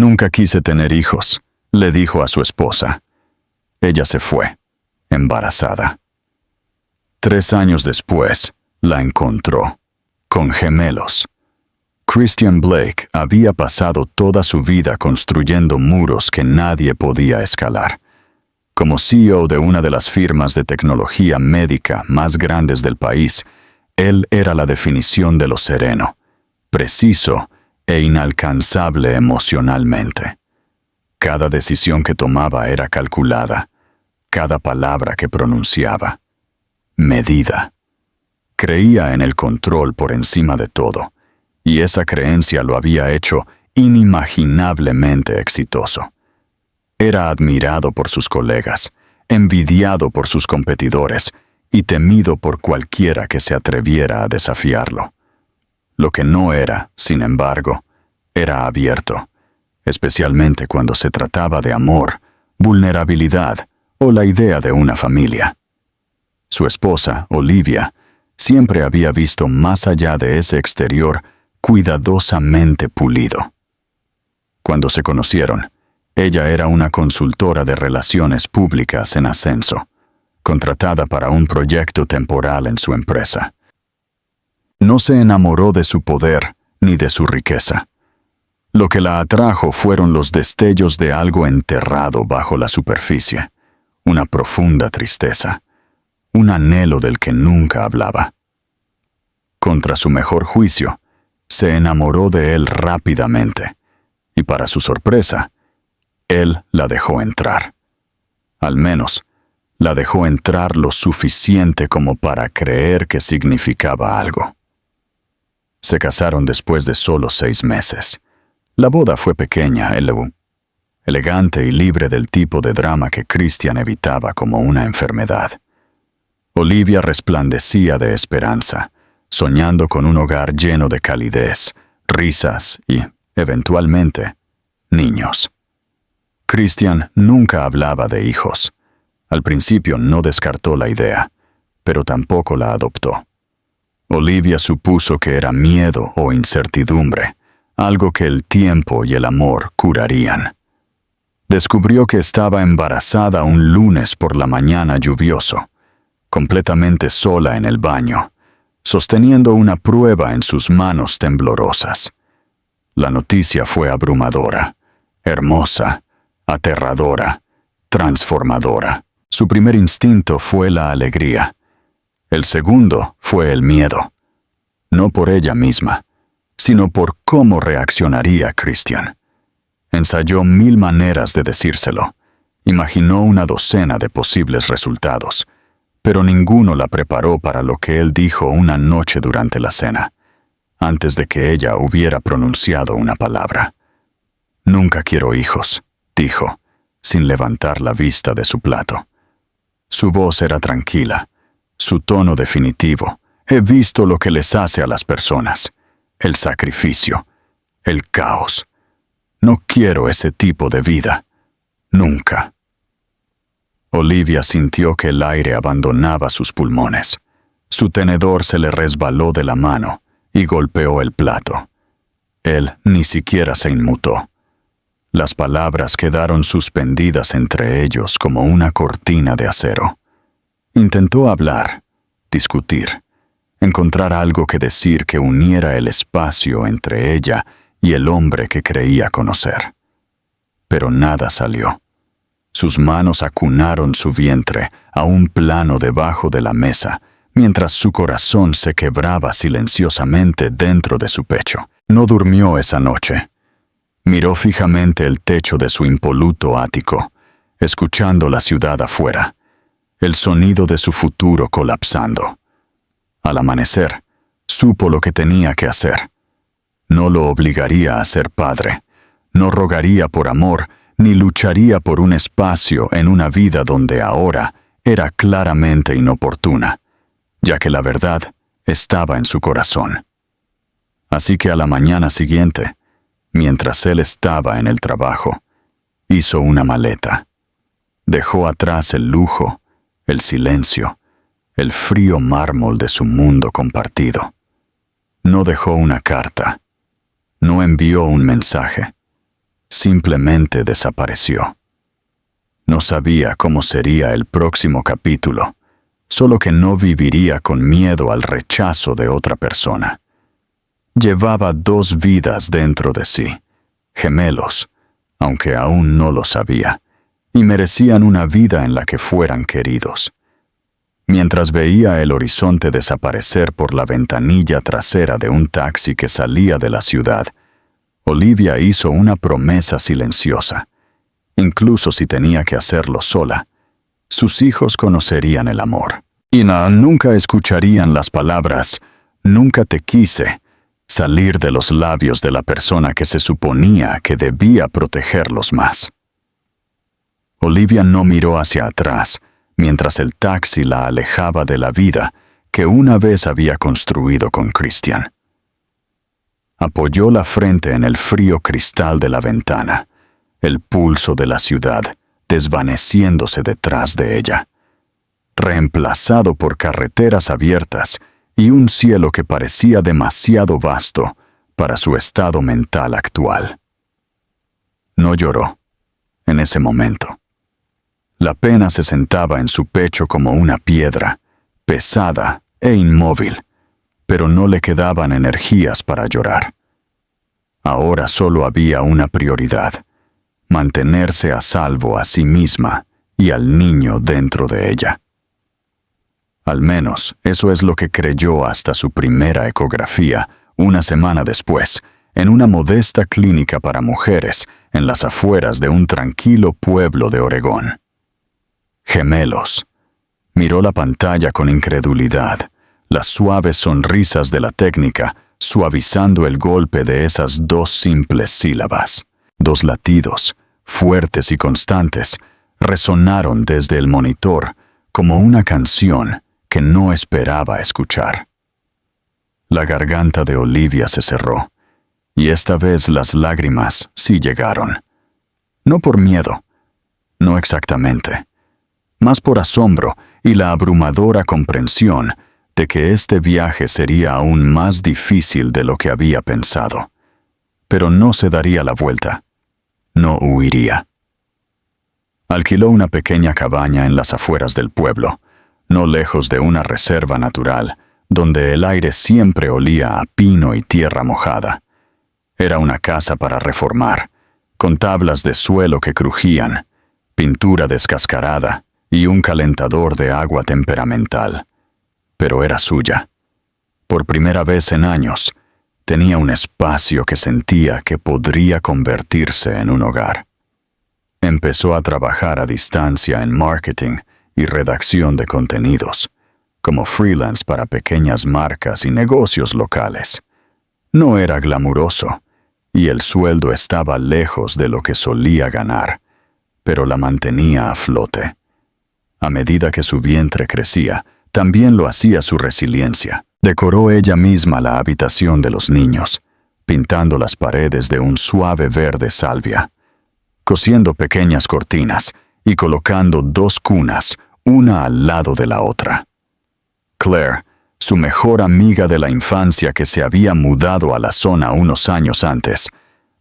Nunca quise tener hijos, le dijo a su esposa. Ella se fue, embarazada. 3 años después, la encontró, con gemelos. Christian Blake había pasado toda su vida construyendo muros que nadie podía escalar. Como CEO de una de las firmas de tecnología médica más grandes del país, él era la definición de lo sereno, preciso e inalcanzable emocionalmente. Cada decisión que tomaba era calculada, cada palabra que pronunciaba, medida. Creía en el control por encima de todo, y esa creencia lo había hecho inimaginablemente exitoso. Era admirado por sus colegas, envidiado por sus competidores y temido por cualquiera que se atreviera a desafiarlo. Lo que no era, sin embargo, era abierto, especialmente cuando se trataba de amor, vulnerabilidad o la idea de una familia. Su esposa, Olivia, siempre había visto más allá de ese exterior cuidadosamente pulido. Cuando se conocieron, ella era una consultora de relaciones públicas en ascenso, contratada para un proyecto temporal en su empresa. No se enamoró de su poder ni de su riqueza. Lo que la atrajo fueron los destellos de algo enterrado bajo la superficie, una profunda tristeza, un anhelo del que nunca hablaba. Contra su mejor juicio, se enamoró de él rápidamente, y para su sorpresa, él la dejó entrar. Al menos, la dejó entrar lo suficiente como para creer que significaba algo. Se casaron después de solo 6 meses. La boda fue pequeña, elegante y libre del tipo de drama que Christian evitaba como una enfermedad. Olivia resplandecía de esperanza, soñando con un hogar lleno de calidez, risas y, eventualmente, niños. Christian nunca hablaba de hijos. Al principio no descartó la idea, pero tampoco la adoptó. Olivia supuso que era miedo o incertidumbre, algo que el tiempo y el amor curarían. Descubrió que estaba embarazada un lunes por la mañana lluvioso, completamente sola en el baño, sosteniendo una prueba en sus manos temblorosas. La noticia fue abrumadora, hermosa, aterradora, transformadora. Su primer instinto fue la alegría. El segundo fue el miedo. No por ella misma, sino por cómo reaccionaría Christian. Ensayó 1000 maneras de decírselo. Imaginó una docena de posibles resultados, pero ninguno la preparó para lo que él dijo una noche durante la cena, antes de que ella hubiera pronunciado una palabra. «Nunca quiero hijos», dijo, sin levantar la vista de su plato. Su voz era tranquila, su tono definitivo. He visto lo que les hace a las personas, el sacrificio, el caos. No quiero ese tipo de vida, nunca. Olivia sintió que el aire abandonaba sus pulmones. Su tenedor se le resbaló de la mano y golpeó el plato. Él ni siquiera se inmutó. Las palabras quedaron suspendidas entre ellos como una cortina de acero. Intentó hablar, discutir, encontrar algo que decir que uniera el espacio entre ella y el hombre que creía conocer. Pero nada salió. Sus manos acunaron su vientre a un plano debajo de la mesa, mientras su corazón se quebraba silenciosamente dentro de su pecho. No durmió esa noche. Miró fijamente el techo de su impoluto ático, escuchando la ciudad afuera, el sonido de su futuro colapsando. Al amanecer, supo lo que tenía que hacer. No lo obligaría a ser padre, no rogaría por amor, ni lucharía por un espacio en una vida donde ahora era claramente inoportuna, ya que la verdad estaba en su corazón. Así que a la mañana siguiente, mientras él estaba en el trabajo, hizo una maleta. Dejó atrás el lujo, el silencio, el frío mármol de su mundo compartido. No dejó una carta, no envió un mensaje. simplemente desapareció. No sabía cómo sería el próximo capítulo, solo que no viviría con miedo al rechazo de otra persona. Llevaba 2 vidas dentro de sí, gemelos, aunque aún no lo sabía, y merecían una vida en la que fueran queridos. Mientras veía el horizonte desaparecer por la ventanilla trasera de un taxi que salía de la ciudad, Olivia hizo una promesa silenciosa. Incluso si tenía que hacerlo sola, sus hijos conocerían el amor. Y nunca escucharían las palabras «nunca te quise» salir de los labios de la persona que se suponía que debía protegerlos más. Olivia no miró hacia atrás mientras el taxi la alejaba de la vida que una vez había construido con Christian. Apoyó la frente en el frío cristal de la ventana, el pulso de la ciudad desvaneciéndose detrás de ella, reemplazado por carreteras abiertas y un cielo que parecía demasiado vasto para su estado mental actual. No lloró en ese momento. La pena se sentaba en su pecho como una piedra, pesada e inmóvil, pero no le quedaban energías para llorar. Ahora solo había una prioridad: mantenerse a salvo a sí misma y al niño dentro de ella. Al menos eso es lo que creyó hasta su primera ecografía, una semana después, en una modesta clínica para mujeres en las afueras de un tranquilo pueblo de Oregón. Gemelos. Miró la pantalla con incredulidad, las suaves sonrisas de la técnica suavizando el golpe de esas 2 simples sílabas. 2 latidos, fuertes y constantes, resonaron desde el monitor como una canción que no esperaba escuchar. La garganta de Olivia se cerró, y esta vez las lágrimas sí llegaron. No por miedo, no exactamente, más por asombro y la abrumadora comprensión de que este viaje sería aún más difícil de lo que había pensado. Pero no se daría la vuelta, no huiría. Alquiló una pequeña cabaña en las afueras del pueblo, no lejos de una reserva natural, donde el aire siempre olía a pino y tierra mojada. Era una casa para reformar, con tablas de suelo que crujían, pintura descascarada y un calentador de agua temperamental. Pero era suya. Por primera vez en años, tenía un espacio que sentía que podría convertirse en un hogar. Empezó a trabajar a distancia en marketing y redacción de contenidos, como freelance para pequeñas marcas y negocios locales. No era glamuroso, y el sueldo estaba lejos de lo que solía ganar, pero la mantenía a flote. A medida que su vientre crecía, también lo hacía su resiliencia. Decoró ella misma la habitación de los niños, pintando las paredes de un suave verde salvia, cosiendo pequeñas cortinas y colocando 2 cunas, una al lado de la otra. Claire, su mejor amiga de la infancia que se había mudado a la zona unos años antes,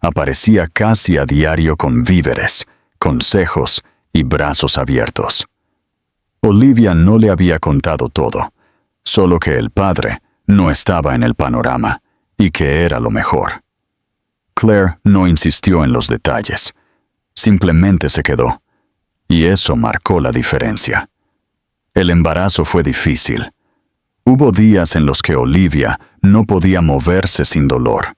aparecía casi a diario con víveres, consejos y brazos abiertos. Olivia no le había contado todo, solo que el padre no estaba en el panorama y que era lo mejor. Claire no insistió en los detalles, simplemente se quedó, y eso marcó la diferencia. El embarazo fue difícil. Hubo días en los que Olivia no podía moverse sin dolor,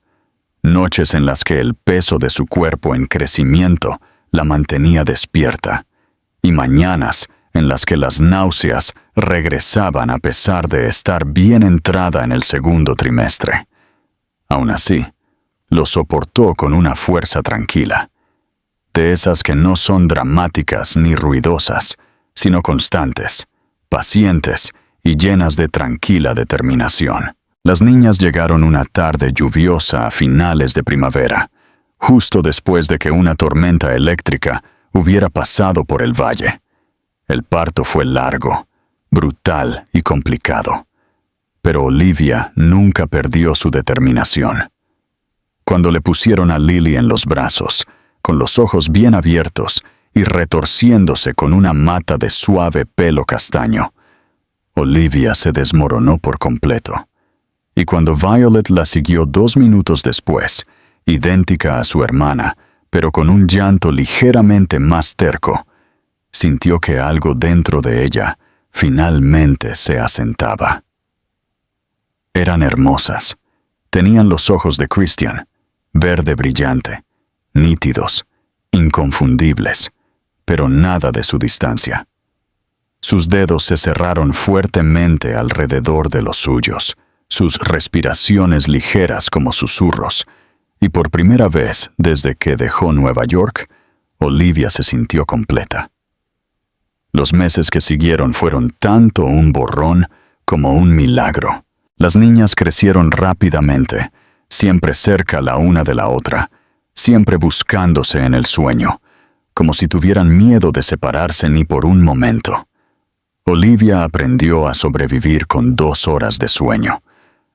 noches en las que el peso de su cuerpo en crecimiento la mantenía despierta, y mañanas en las que las náuseas regresaban a pesar de estar bien entrada en el 2º trimestre. Aún así, lo soportó con una fuerza tranquila, de esas que no son dramáticas ni ruidosas, sino constantes, pacientes y llenas de tranquila determinación. Las niñas llegaron una tarde lluviosa a finales de primavera, justo después de que una tormenta eléctrica hubiera pasado por el valle. El parto fue largo, brutal y complicado, pero Olivia nunca perdió su determinación. Cuando le pusieron a Lily en los brazos, con los ojos bien abiertos y retorciéndose con una mata de suave pelo castaño. Olivia se desmoronó por completo. Y cuando Violet la siguió 2 minutos después, idéntica a su hermana, pero con un llanto ligeramente más terco, sintió que algo dentro de ella finalmente se asentaba. Eran hermosas. Tenían los ojos de Christian, verde brillante, nítidos, inconfundibles, pero nada de su distancia. Sus dedos se cerraron fuertemente alrededor de los suyos, sus respiraciones ligeras como susurros, y por primera vez desde que dejó Nueva York, Olivia se sintió completa. Los meses que siguieron fueron tanto un borrón como un milagro. Las niñas crecieron rápidamente, siempre cerca la una de la otra, siempre buscándose en el sueño, como si tuvieran miedo de separarse ni por un momento. Olivia aprendió a sobrevivir con 2 horas de sueño,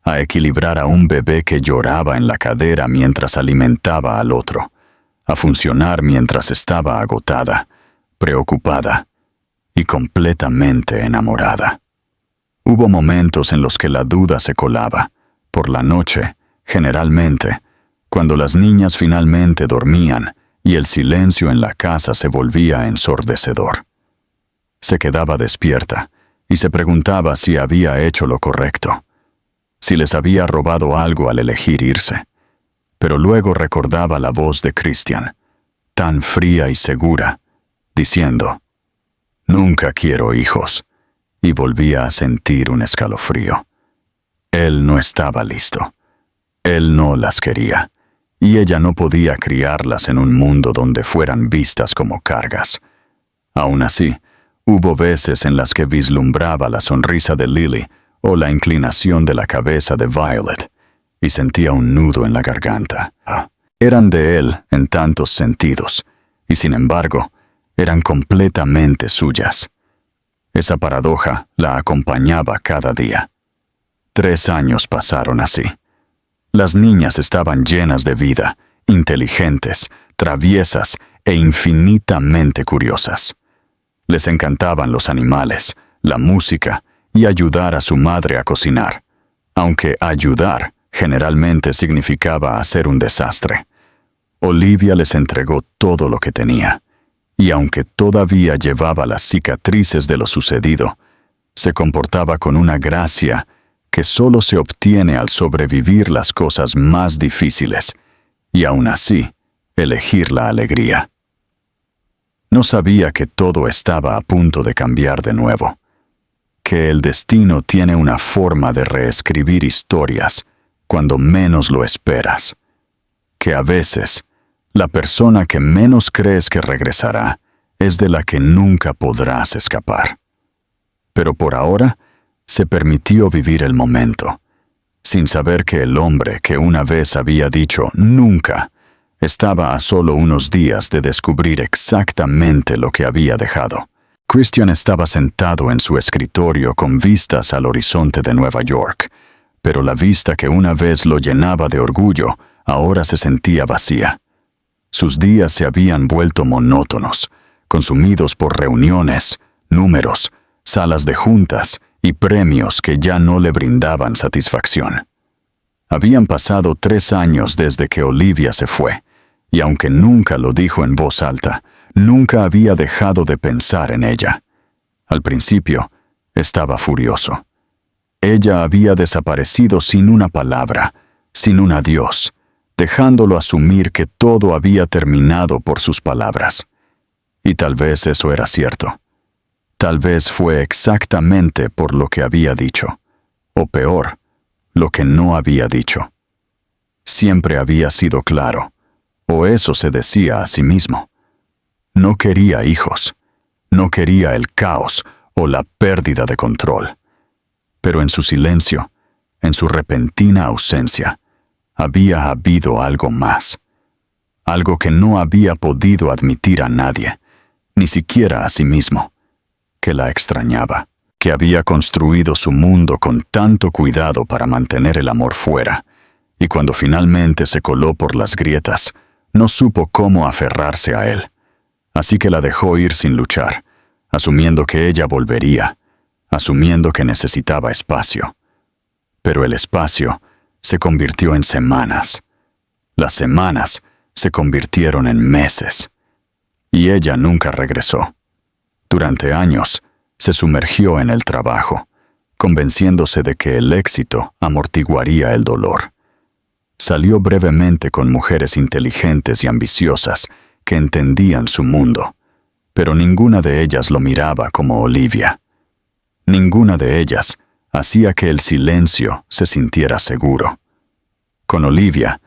a equilibrar a un bebé que lloraba en la cadera mientras alimentaba al otro, a funcionar mientras estaba agotada, preocupada y completamente enamorada. Hubo momentos en los que la duda se colaba, por la noche, generalmente, cuando las niñas finalmente dormían y el silencio en la casa se volvía ensordecedor. Se quedaba despierta y se preguntaba si había hecho lo correcto, si les había robado algo al elegir irse. Pero luego recordaba la voz de Christian, tan fría y segura, diciendo, «Nunca quiero hijos», y volvía a sentir un escalofrío. Él no estaba listo. Él no las quería, y ella no podía criarlas en un mundo donde fueran vistas como cargas. Aún así, hubo veces en las que vislumbraba la sonrisa de Lily o la inclinación de la cabeza de Violet, y sentía un nudo en la garganta. Eran de él en tantos sentidos, y sin embargo, eran completamente suyas. Esa paradoja la acompañaba cada día. 3 años pasaron así. Las niñas estaban llenas de vida, inteligentes, traviesas e infinitamente curiosas. Les encantaban los animales, la música y ayudar a su madre a cocinar, aunque ayudar generalmente significaba hacer un desastre. Olivia les entregó todo lo que tenía, y aunque todavía llevaba las cicatrices de lo sucedido, se comportaba con una gracia que solo se obtiene al sobrevivir las cosas más difíciles, y aún así, elegir la alegría. No sabía que todo estaba a punto de cambiar de nuevo, que el destino tiene una forma de reescribir historias cuando menos lo esperas, que a veces la persona que menos crees que regresará es de la que nunca podrás escapar. Pero por ahora, se permitió vivir el momento, sin saber que el hombre que una vez había dicho nunca, estaba a solo unos días de descubrir exactamente lo que había dejado. Christian estaba sentado en su escritorio con vistas al horizonte de Nueva York, pero la vista que una vez lo llenaba de orgullo ahora se sentía vacía. Sus días se habían vuelto monótonos, consumidos por reuniones, números, salas de juntas y premios que ya no le brindaban satisfacción. Habían pasado 3 años desde que Olivia se fue, y aunque nunca lo dijo en voz alta, nunca había dejado de pensar en ella. Al principio, estaba furioso. Ella había desaparecido sin una palabra, sin un adiós, dejándolo asumir que todo había terminado por sus palabras. Y tal vez eso era cierto. Tal vez fue exactamente por lo que había dicho, o peor, lo que no había dicho. Siempre había sido claro, o eso se decía a sí mismo. No quería hijos, no quería el caos o la pérdida de control. Pero en su silencio, en su repentina ausencia, había habido algo más. Algo que no había podido admitir a nadie, ni siquiera a sí mismo, que la extrañaba, que había construido su mundo con tanto cuidado para mantener el amor fuera, y cuando finalmente se coló por las grietas, No supo cómo aferrarse a él, así que la dejó ir sin luchar, asumiendo que ella volvería, asumiendo que necesitaba espacio. Pero el espacio se convirtió en semanas. Las semanas se convirtieron en meses. Y ella nunca regresó. Durante años, se sumergió en el trabajo, convenciéndose de que el éxito amortiguaría el dolor. Salió brevemente con mujeres inteligentes y ambiciosas que entendían su mundo, pero ninguna de ellas lo miraba como Olivia. Ninguna de ellas hacía que el silencio se sintiera seguro. Con Olivia,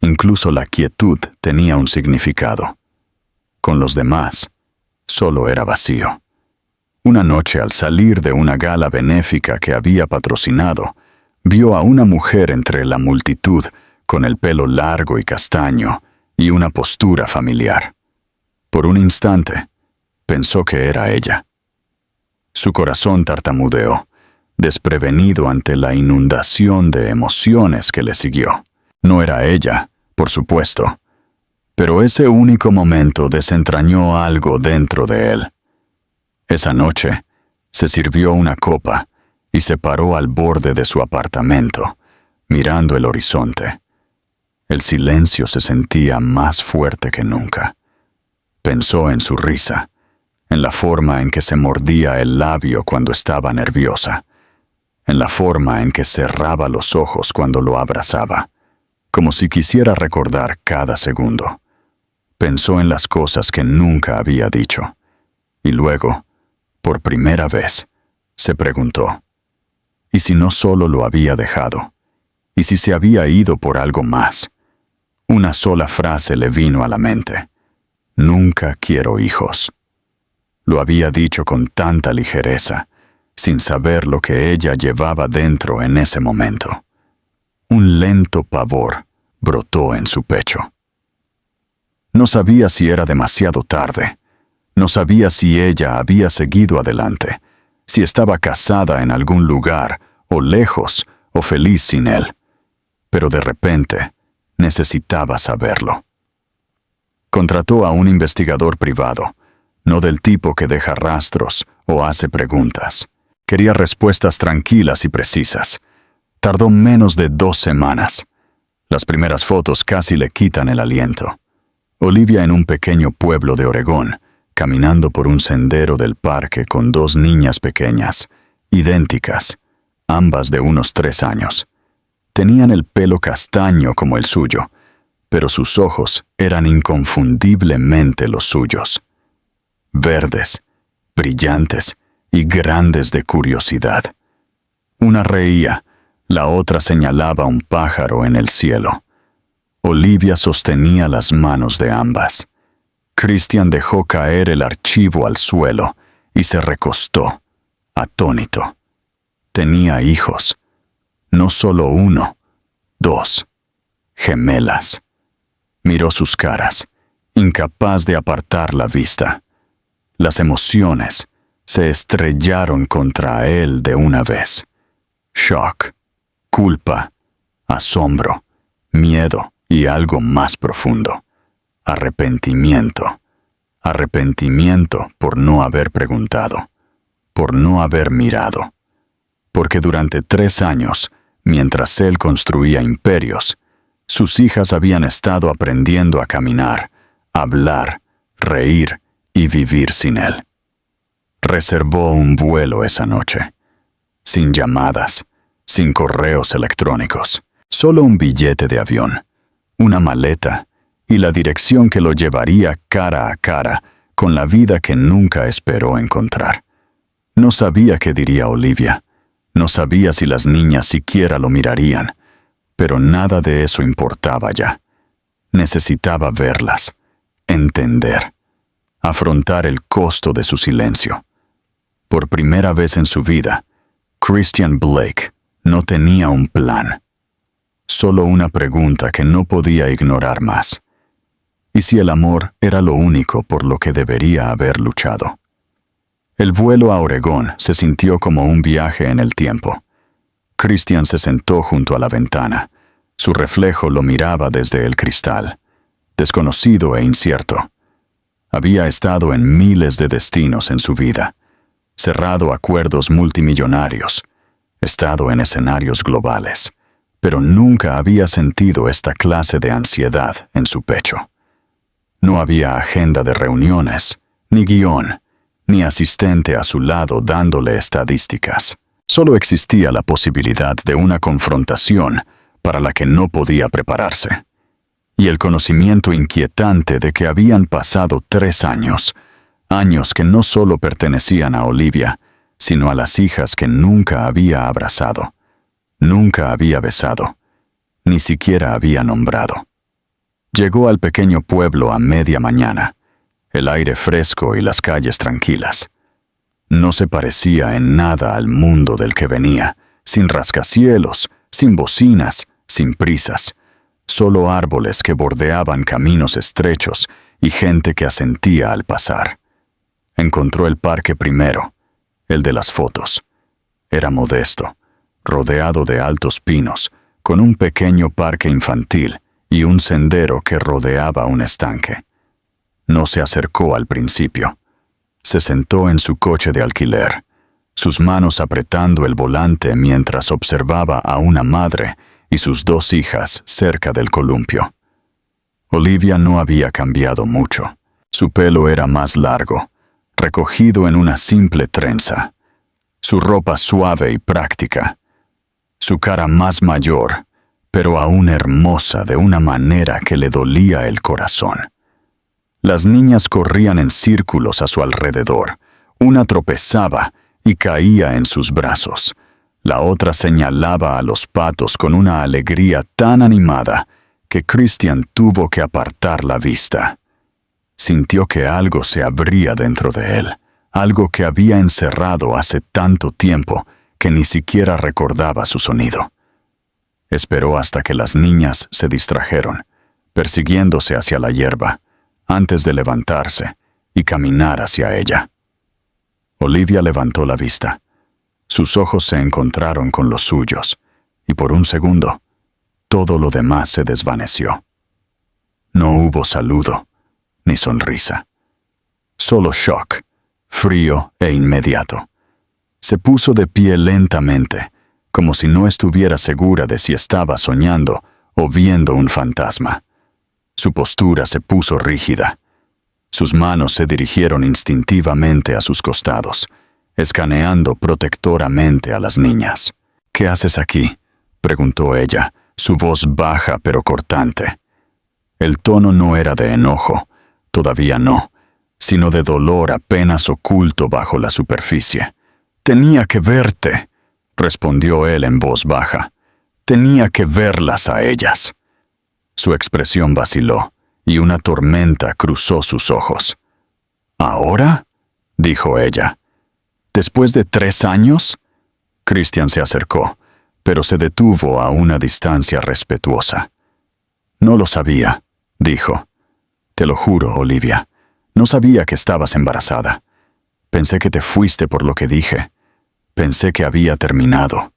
incluso la quietud tenía un significado. Con los demás, solo era vacío. Una noche, al salir de una gala benéfica que había patrocinado, vio a una mujer entre la multitud con el pelo largo y castaño y una postura familiar. Por un instante, pensó que era ella. Su corazón tartamudeó, desprevenido ante la inundación de emociones que le siguió. No era ella, por supuesto, pero ese único momento desentrañó algo dentro de él. Esa noche, se sirvió una copa y se paró al borde de su apartamento, mirando el horizonte. El silencio se sentía más fuerte que nunca. Pensó en su risa, en la forma en que se mordía el labio cuando estaba nerviosa, en la forma en que cerraba los ojos cuando lo abrazaba, como si quisiera recordar cada segundo. Pensó en las cosas que nunca había dicho, y luego, por primera vez, se preguntó, ¿y si no solo lo había dejado? ¿Y si se había ido por algo más? Una sola frase le vino a la mente: nunca quiero hijos. Lo había dicho con tanta ligereza, sin saber lo que ella llevaba dentro en ese momento. Un lento pavor brotó en su pecho. No sabía si era demasiado tarde. No sabía si ella había seguido adelante, si estaba casada en algún lugar, o lejos, o feliz sin él. Pero de repente, necesitaba saberlo. Contrató a un investigador privado, no del tipo que deja rastros o hace preguntas. Quería respuestas tranquilas y precisas. Tardó menos de 2 semanas. Las primeras fotos casi le quitan el aliento. Olivia en un pequeño pueblo de Oregón, caminando por un sendero del parque con 2 niñas pequeñas, idénticas, ambas de unos 3 años. Tenían el pelo castaño como el suyo, pero sus ojos eran inconfundiblemente los suyos. Verdes, brillantes y grandes de curiosidad. Una reía, la otra señalaba un pájaro en el cielo. Olivia sostenía las manos de ambas. Christian dejó caer el archivo al suelo y se recostó, atónito. Tenía hijos. No solo 1, 2. Gemelas. Miró sus caras, incapaz de apartar la vista. Las emociones se estrellaron contra él de una vez. Shock, culpa, asombro, miedo y algo más profundo. Arrepentimiento. Arrepentimiento por no haber preguntado, por no haber mirado. Porque durante 3 años, mientras él construía imperios, sus hijas habían estado aprendiendo a caminar, hablar, reír y vivir sin él. Reservó un vuelo esa noche, sin llamadas, sin correos electrónicos, solo un billete de avión, una maleta y la dirección que lo llevaría cara a cara con la vida que nunca esperó encontrar. No sabía qué diría Olivia, no sabía si las niñas siquiera lo mirarían, pero nada de eso importaba ya. Necesitaba verlas, entender, afrontar el costo de su silencio. Por primera vez en su vida, Christian Blake no tenía un plan, solo una pregunta que no podía ignorar más. ¿Y si el amor era lo único por lo que debería haber luchado? El vuelo a Oregón se sintió como un viaje en el tiempo. Christian se sentó junto a la ventana. Su reflejo lo miraba desde el cristal. desconocido e incierto. Había estado en miles de destinos en su vida, cerrado acuerdos multimillonarios, estado en escenarios globales, pero nunca había sentido esta clase de ansiedad en su pecho. No había agenda de reuniones, ni guión, ni asistente a su lado dándole estadísticas. Solo existía la posibilidad de una confrontación para la que no podía prepararse, y el conocimiento inquietante de que habían pasado 3 años, años que no solo pertenecían a Olivia, sino a las hijas que nunca había abrazado, nunca había besado, ni siquiera había nombrado. Llegó al pequeño pueblo a media mañana, el aire fresco y las calles tranquilas. No se parecía en nada al mundo del que venía, sin rascacielos, sin bocinas, sin prisas, solo árboles que bordeaban caminos estrechos y gente que asentía al pasar. Encontró el parque primero, el de las fotos. Era modesto, rodeado de altos pinos, con un pequeño parque infantil y un sendero que rodeaba un estanque. No se acercó al principio. Se sentó en su coche de alquiler, sus manos apretando el volante mientras observaba a una madre y sus 2 hijas cerca del columpio. Olivia no había cambiado mucho. Su pelo era más largo, recogido en una simple trenza. Su ropa suave y práctica. Su cara más mayor, pero aún hermosa de una manera que le dolía el corazón. Las niñas corrían en círculos a su alrededor. Una tropezaba y caía en sus brazos. La otra señalaba a los patos con una alegría tan animada que Christian tuvo que apartar la vista. Sintió que algo se abría dentro de él, algo que había encerrado hace tanto tiempo que ni siquiera recordaba su sonido. Esperó hasta que las niñas se distrajeron, persiguiéndose hacia la hierba, antes de levantarse y caminar hacia ella. Olivia levantó la vista. Sus ojos se encontraron con los suyos, y por un segundo, todo lo demás se desvaneció. No hubo saludo, ni sonrisa. Solo shock, frío e inmediato. Se puso de pie lentamente, como si no estuviera segura de si estaba soñando o viendo un fantasma. Su postura se puso rígida. Sus manos se dirigieron instintivamente a sus costados, escaneando protectoramente a las niñas. «¿Qué haces aquí?», preguntó ella, su voz baja pero cortante. El tono no era de enojo, todavía no, sino de dolor apenas oculto bajo la superficie. «Tenía que verte», respondió él en voz baja. «Tenía que verlas a ellas». Su expresión vaciló, y una tormenta cruzó sus ojos. «¿Ahora?», dijo ella. «¿Después de 3 años?» Christian se acercó, pero se detuvo a una distancia respetuosa. «No lo sabía», dijo. «Te lo juro, Olivia. No sabía que estabas embarazada. Pensé que te fuiste por lo que dije. Pensé que había terminado».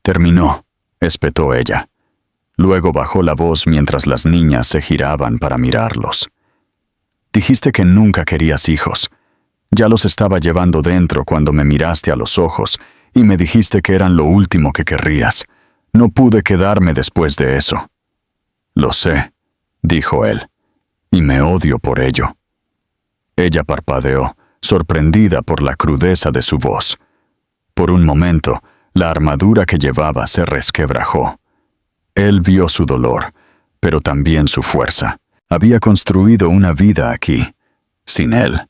«Terminó», espetó ella. Luego bajó la voz mientras las niñas se giraban para mirarlos. «Dijiste que nunca querías hijos. Ya los estaba llevando dentro cuando me miraste a los ojos y me dijiste que eran lo último que querrías. No pude quedarme después de eso». «Lo sé», dijo él, «y me odio por ello». Ella parpadeó, sorprendida por la crudeza de su voz. Por un momento, la armadura que llevaba se resquebrajó. Él vio su dolor, pero también su fuerza. Había construido una vida aquí, sin él.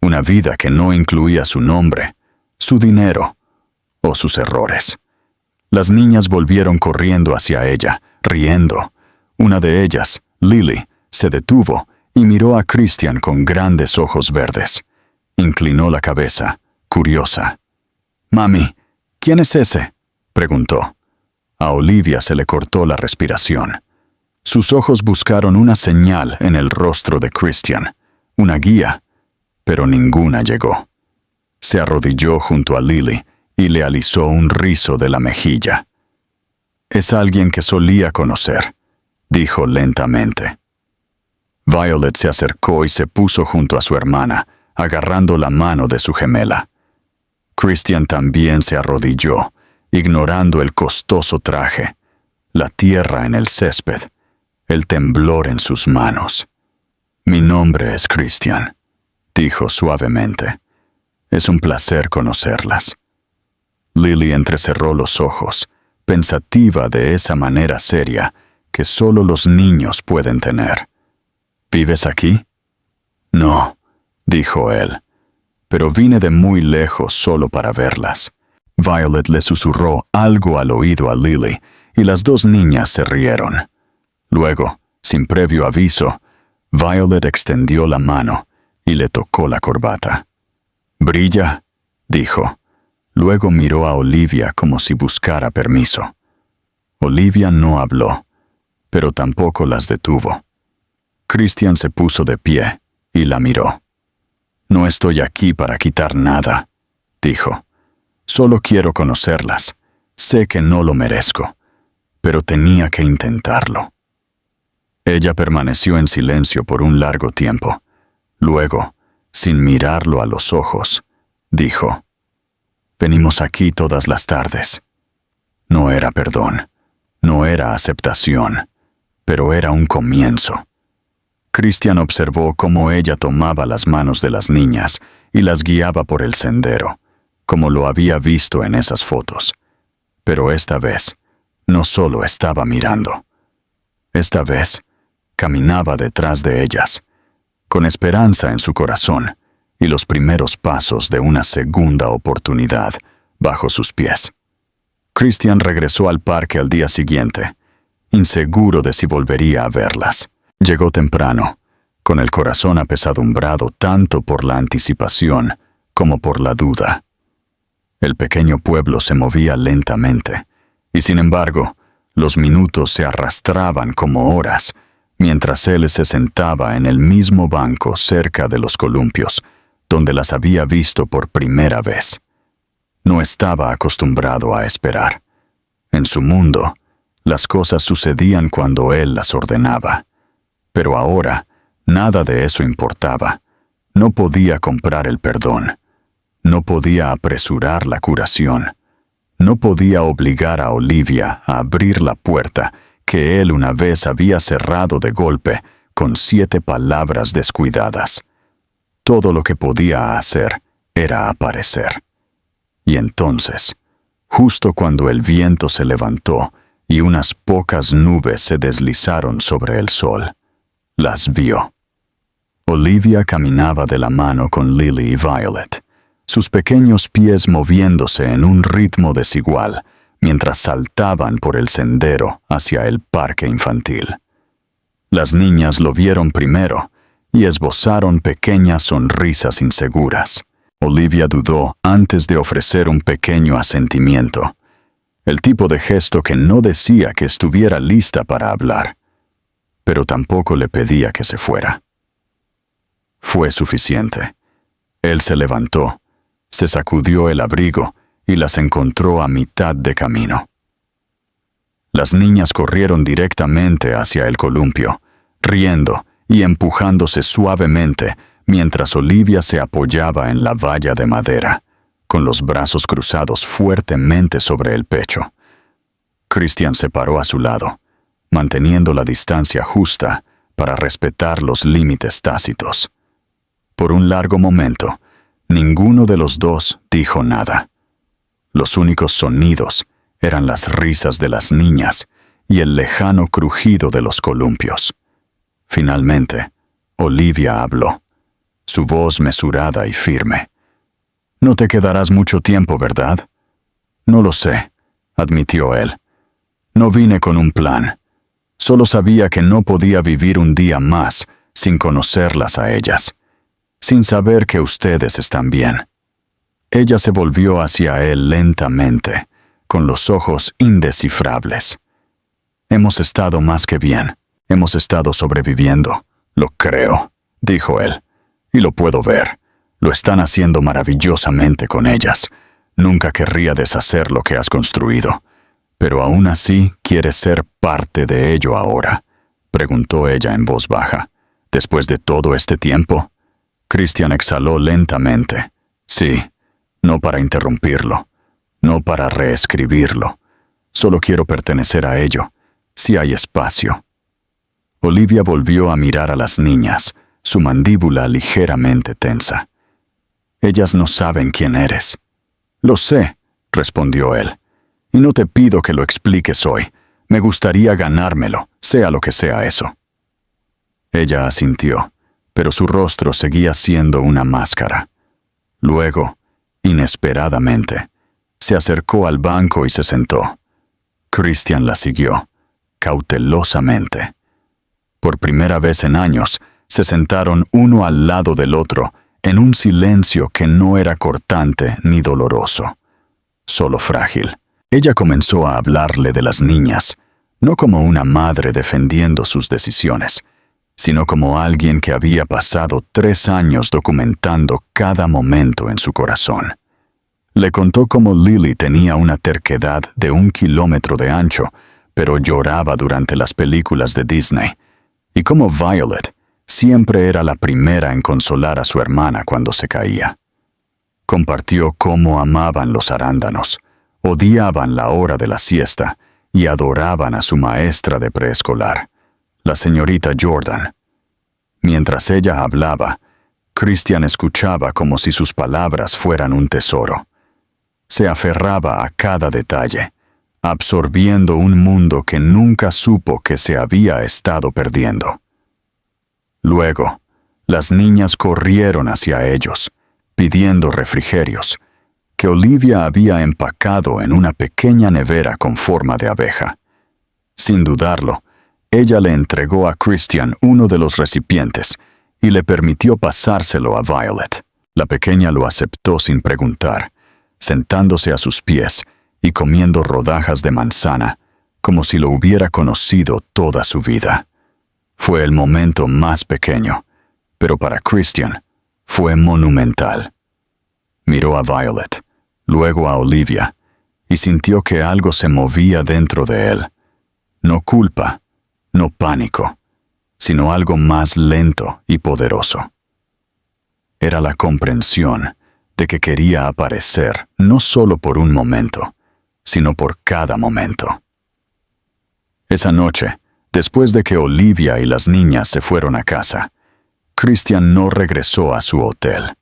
Una vida que no incluía su nombre, su dinero o sus errores. Las niñas volvieron corriendo hacia ella, riendo. Una de ellas, Lily, se detuvo y miró a Christian con grandes ojos verdes. Inclinó la cabeza, curiosa. «Mami, ¿quién es ese?», preguntó. A Olivia se le cortó la respiración. Sus ojos buscaron una señal en el rostro de Christian, una guía, pero ninguna llegó. Se arrodilló junto a Lily y le alisó un rizo de la mejilla. «Es alguien que solía conocer», dijo lentamente. Violet se acercó y se puso junto a su hermana, agarrando la mano de su gemela. Christian también se arrodilló, ignorando el costoso traje, la tierra en el césped, el temblor en sus manos. «Mi nombre es Christian», dijo suavemente. «Es un placer conocerlas». Lily entrecerró los ojos, pensativa de esa manera seria que solo los niños pueden tener. «¿Vives aquí?» «No», dijo él, «pero vine de muy lejos solo para verlas». Violet le susurró algo al oído a Lily y las dos niñas se rieron. Luego, sin previo aviso, Violet extendió la mano y le tocó la corbata. «¿Brilla?», dijo. Luego miró a Olivia como si buscara permiso. Olivia no habló, pero tampoco las detuvo. Christian se puso de pie y la miró. «No estoy aquí para quitar nada», dijo. «Solo quiero conocerlas. Sé que no lo merezco, pero tenía que intentarlo». Ella permaneció en silencio por un largo tiempo. Luego, sin mirarlo a los ojos, dijo: «Venimos aquí todas las tardes». No era perdón, no era aceptación, pero era un comienzo. Christian observó cómo ella tomaba las manos de las niñas y las guiaba por el sendero, como lo había visto en esas fotos. Pero esta vez, no solo estaba mirando. Esta vez, caminaba detrás de ellas, con esperanza en su corazón y los primeros pasos de una segunda oportunidad bajo sus pies. Christian regresó al parque al día siguiente, inseguro de si volvería a verlas. Llegó temprano, con el corazón apesadumbrado tanto por la anticipación como por la duda. El pequeño pueblo se movía lentamente, y sin embargo, los minutos se arrastraban como horas, mientras él se sentaba en el mismo banco cerca de los columpios, donde las había visto por primera vez. No estaba acostumbrado a esperar. En su mundo, las cosas sucedían cuando él las ordenaba. Pero ahora, nada de eso importaba. No podía comprar el perdón. No podía apresurar la curación. No podía obligar a Olivia a abrir la puerta que él una vez había cerrado de golpe con 7 palabras descuidadas. Todo lo que podía hacer era aparecer. Y entonces, justo cuando el viento se levantó y unas pocas nubes se deslizaron sobre el sol, las vio. Olivia caminaba de la mano con Lily y Violet, sus pequeños pies moviéndose en un ritmo desigual mientras saltaban por el sendero hacia el parque infantil. Las niñas lo vieron primero y esbozaron pequeñas sonrisas inseguras. Olivia dudó antes de ofrecer un pequeño asentimiento, el tipo de gesto que no decía que estuviera lista para hablar, pero tampoco le pedía que se fuera. Fue suficiente. Él se levantó, se sacudió el abrigo y las encontró a mitad de camino. Las niñas corrieron directamente hacia el columpio, riendo y empujándose suavemente mientras Olivia se apoyaba en la valla de madera, con los brazos cruzados fuertemente sobre el pecho. Christian se paró a su lado, manteniendo la distancia justa para respetar los límites tácitos. Por un largo momento, ninguno de los dos dijo nada. Los únicos sonidos eran las risas de las niñas y el lejano crujido de los columpios. Finalmente, Olivia habló, su voz mesurada y firme. «No te quedarás mucho tiempo, ¿verdad?» «No lo sé», admitió él. «No vine con un plan. Solo sabía que no podía vivir un día más sin conocerlas a ellas, sin saber que ustedes están bien». Ella se volvió hacia él lentamente, con los ojos indescifrables. «Hemos estado más que bien. Hemos estado sobreviviendo. Lo creo», dijo él. «Y lo puedo ver. Lo están haciendo maravillosamente con ellas. Nunca querría deshacer lo que has construido. Pero aún así quieres ser parte de ello ahora», preguntó ella en voz baja, ¿Después de todo este tiempo? Christian exhaló lentamente. Sí, no para interrumpirlo, no para reescribirlo. Solo quiero pertenecer a ello, si hay espacio. Olivia volvió a mirar a las niñas, su mandíbula ligeramente tensa. Ellas no saben quién eres. Lo sé, respondió él, y no te pido que lo expliques hoy. Me gustaría ganármelo, sea lo que sea eso. Ella asintió, pero su rostro seguía siendo una máscara. Luego, inesperadamente, se acercó al banco y se sentó. Christian la siguió, cautelosamente. Por primera vez en años, se sentaron uno al lado del otro, en un silencio que no era cortante ni doloroso, solo frágil. Ella comenzó a hablarle de las niñas, no como una madre defendiendo sus decisiones, sino como alguien que había pasado 3 años documentando cada momento en su corazón. Le contó cómo Lily tenía una terquedad de 1 kilómetro de ancho, pero lloraba durante las películas de Disney, y cómo Violet siempre era la primera en consolar a su hermana cuando se caía. Compartió cómo amaban los arándanos, odiaban la hora de la siesta y adoraban a su maestra de preescolar, la señorita Jordan. Mientras ella hablaba, Christian escuchaba como si sus palabras fueran un tesoro. Se aferraba a cada detalle, absorbiendo un mundo que nunca supo que se había estado perdiendo. Luego, las niñas corrieron hacia ellos, pidiendo refrigerios, que Olivia había empacado en una pequeña nevera con forma de abeja. Sin dudarlo, ella le entregó a Christian uno de los recipientes y le permitió pasárselo a Violet. La pequeña lo aceptó sin preguntar, sentándose a sus pies y comiendo rodajas de manzana, como si lo hubiera conocido toda su vida. Fue el momento más pequeño, pero para Christian fue monumental. Miró a Violet, luego a Olivia, y sintió que algo se movía dentro de él. No culpa, no pánico, sino algo más lento y poderoso. Era la comprensión de que quería aparecer no solo por un momento, sino por cada momento. Esa noche, después de que Olivia y las niñas se fueron a casa, Christian no regresó a su hotel.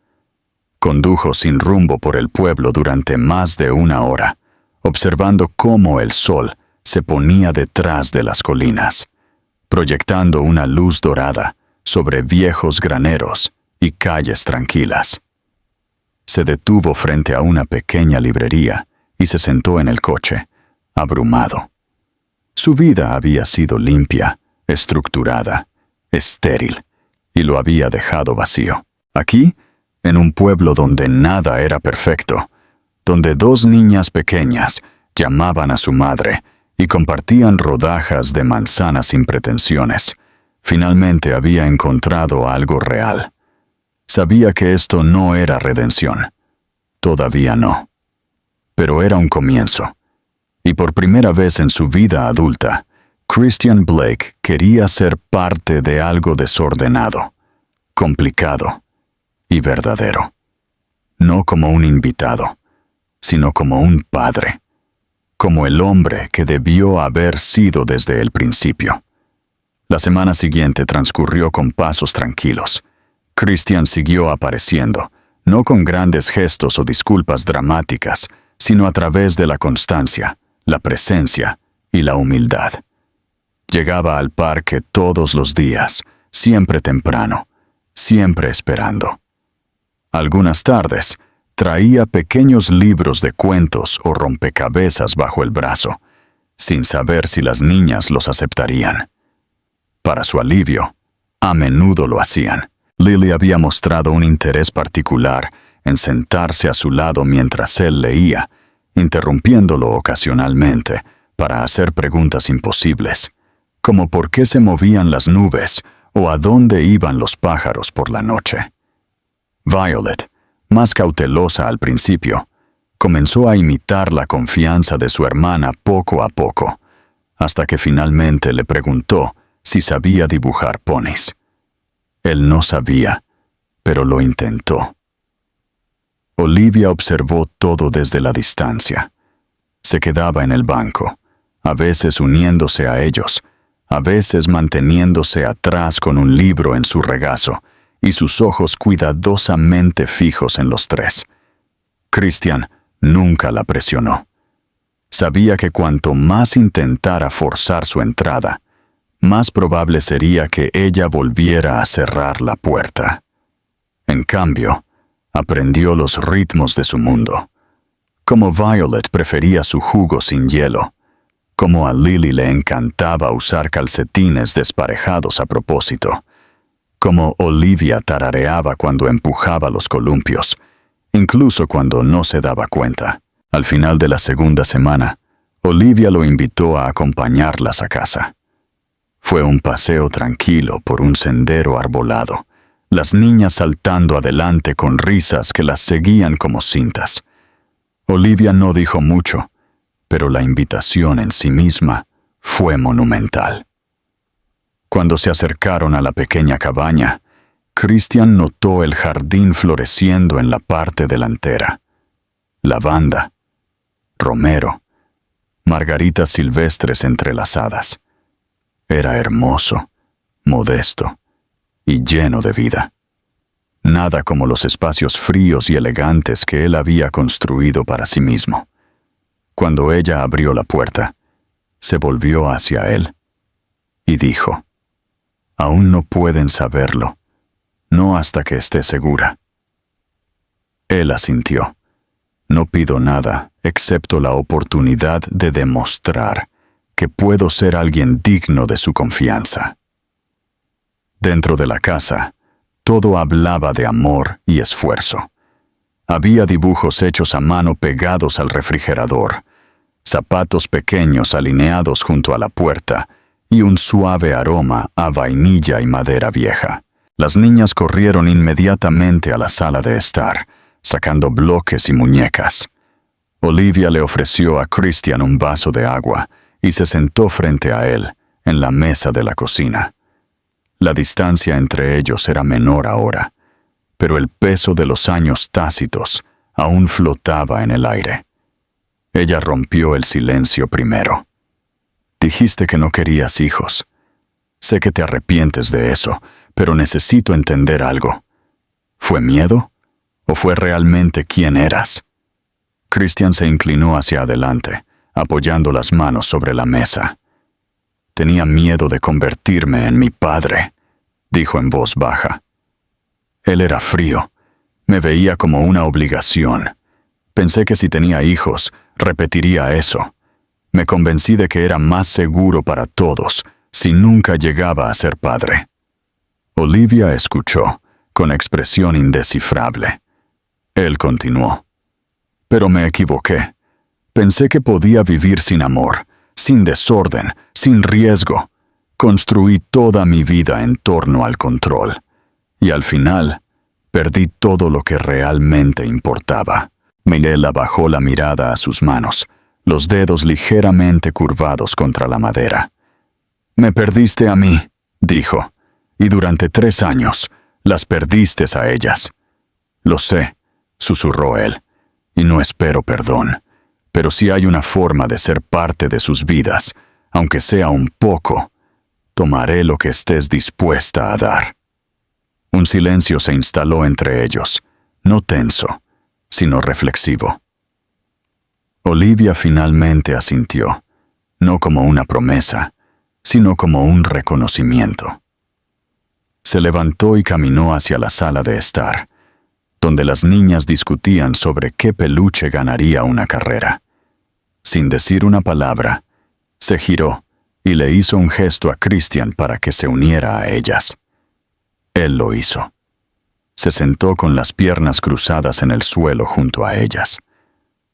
Condujo sin rumbo por el pueblo durante más de 1 hora, observando cómo el sol se ponía detrás de las colinas, proyectando una luz dorada sobre viejos graneros y calles tranquilas. Se detuvo frente a una pequeña librería y se sentó en el coche, abrumado. Su vida había sido limpia, estructurada, estéril, y lo había dejado vacío. Aquí, en un pueblo donde nada era perfecto, donde 2 niñas pequeñas llamaban a su madre y compartían rodajas de manzana sin pretensiones, finalmente había encontrado algo real. Sabía que esto no era redención. Todavía no. Pero era un comienzo. Y por primera vez en su vida adulta, Christian Blake quería ser parte de algo desordenado, complicado y verdadero. No como un invitado, sino como un padre, como el hombre que debió haber sido desde el principio. La semana siguiente transcurrió con pasos tranquilos. Christian siguió apareciendo, no con grandes gestos o disculpas dramáticas, sino a través de la constancia, la presencia y la humildad. Llegaba al parque todos los días, siempre temprano, siempre esperando. Algunas tardes, traía pequeños libros de cuentos o rompecabezas bajo el brazo, sin saber si las niñas los aceptarían. Para su alivio, a menudo lo hacían. Lily había mostrado un interés particular en sentarse a su lado mientras él leía, interrumpiéndolo ocasionalmente para hacer preguntas imposibles, como por qué se movían las nubes o a dónde iban los pájaros por la noche. Violet, más cautelosa al principio, comenzó a imitar la confianza de su hermana poco a poco, hasta que finalmente le preguntó si sabía dibujar ponis. Él no sabía, pero lo intentó. Olivia observó todo desde la distancia. Se quedaba en el banco, a veces uniéndose a ellos, a veces manteniéndose atrás con un libro en su regazo y sus ojos cuidadosamente fijos en los tres. Christian nunca la presionó. Sabía que cuanto más intentara forzar su entrada, más probable sería que ella volviera a cerrar la puerta. En cambio, aprendió los ritmos de su mundo. Como Violet prefería su jugo sin hielo, como a Lily le encantaba usar calcetines desparejados a propósito, como Olivia tarareaba cuando empujaba los columpios, incluso cuando no se daba cuenta. Al final de la segunda semana, Olivia lo invitó a acompañarlas a casa. Fue un paseo tranquilo por un sendero arbolado, las niñas saltando adelante con risas que las seguían como cintas. Olivia no dijo mucho, pero la invitación en sí misma fue monumental. Cuando se acercaron a la pequeña cabaña, Christian notó el jardín floreciendo en la parte delantera. Lavanda, romero, margaritas silvestres entrelazadas. Era hermoso, modesto y lleno de vida. Nada como los espacios fríos y elegantes que él había construido para sí mismo. Cuando ella abrió la puerta, se volvió hacia él y dijo: «Aún no pueden saberlo, no hasta que esté segura». Él asintió. «No pido nada excepto la oportunidad de demostrar que puedo ser alguien digno de su confianza». Dentro de la casa, todo hablaba de amor y esfuerzo. Había dibujos hechos a mano pegados al refrigerador, zapatos pequeños alineados junto a la puerta y un suave aroma a vainilla y madera vieja. Las niñas corrieron inmediatamente a la sala de estar, sacando bloques y muñecas. Olivia le ofreció a Christian un vaso de agua y se sentó frente a él, en la mesa de la cocina. La distancia entre ellos era menor ahora, pero el peso de los años tácitos aún flotaba en el aire. Ella rompió el silencio primero. «Dijiste que no querías hijos. Sé que te arrepientes de eso, pero necesito entender algo. ¿Fue miedo? ¿O fue realmente quién eras?» Christian se inclinó hacia adelante, apoyando las manos sobre la mesa. «Tenía miedo de convertirme en mi padre», dijo en voz baja. Él era frío. Me veía como una obligación. Pensé que si tenía hijos, repetiría eso. Me convencí de que era más seguro para todos si nunca llegaba a ser padre. Olivia escuchó, con expresión indescifrable. Él continuó. «Pero me equivoqué. Pensé que podía vivir sin amor, sin desorden, sin riesgo. Construí toda mi vida en torno al control. Y al final, perdí todo lo que realmente importaba». Mirella bajó la mirada a sus manos, los dedos ligeramente curvados contra la madera. «Me perdiste a mí», dijo, «y durante 3 años las perdiste a ellas». «Lo sé», susurró él, «y no espero perdón. Pero si hay una forma de ser parte de sus vidas, aunque sea un poco, tomaré lo que estés dispuesta a dar». Un silencio se instaló entre ellos, no tenso, sino reflexivo. Olivia finalmente asintió, no como una promesa, sino como un reconocimiento. Se levantó y caminó hacia la sala de estar, donde las niñas discutían sobre qué peluche ganaría una carrera. Sin decir una palabra, se giró y le hizo un gesto a Christian para que se uniera a ellas. Él lo hizo. Se sentó con las piernas cruzadas en el suelo junto a ellas,